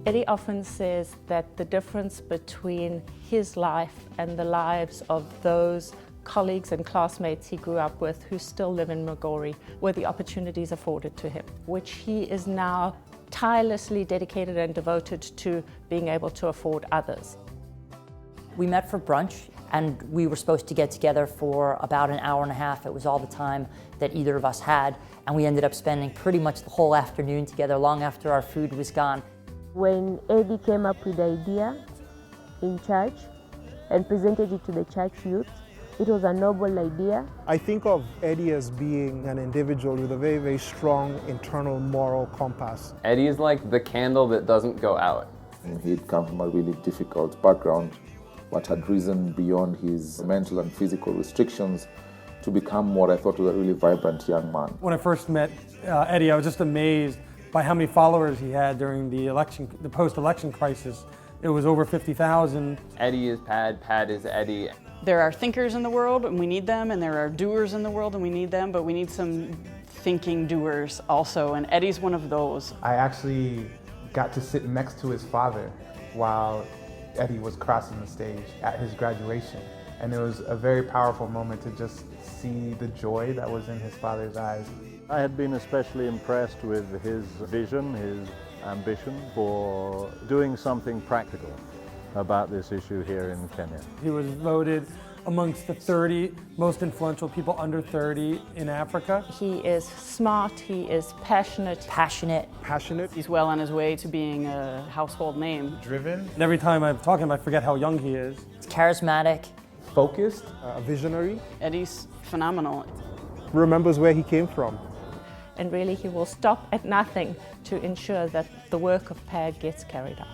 Eddy often says that the difference between his life and the lives of those colleagues and classmates he grew up with who still live in Migori were the opportunities afforded to him, which he is now tirelessly dedicated and devoted to being able to afford others. We met for brunch and we were supposed to get together for about an hour and a half. It was all the time that either of us had, and we ended up spending pretty much the whole afternoon together long after our food was gone. When Eddy came up with the idea in church and presented it to the church youth, it was a noble idea. I think of Eddy as being an individual with a very, very strong internal moral compass. Eddy is like the candle that doesn't go out. He'd come from a really difficult background, but had risen beyond his mental and physical restrictions to become what I thought was a really vibrant young man. When I first met Eddy, I was just amazed by how many followers he had during the post-election crisis. It was over 50,000. Eddy is Pad, Pad is Eddy. There are thinkers in the world and we need them, and there are doers in the world and we need them, but we need some thinking doers also, and Eddy's one of those. I actually got to sit next to his father while Eddy was crossing the stage at his graduation. And it was a very powerful moment to just see the joy that was in his father's eyes. I had been especially impressed with his vision, his ambition for doing something practical about this issue here in Kenya. He was voted amongst the 30 most influential people under 30 in Africa. He is smart, he is passionate. Passionate. He's well on his way to being a household name. Driven. And every time I talk to him, I forget how young he is. He's charismatic. Focused. A visionary. Eddy's phenomenal. Remembers where he came from. And really he will stop at nothing to ensure that the work of PAD gets carried out.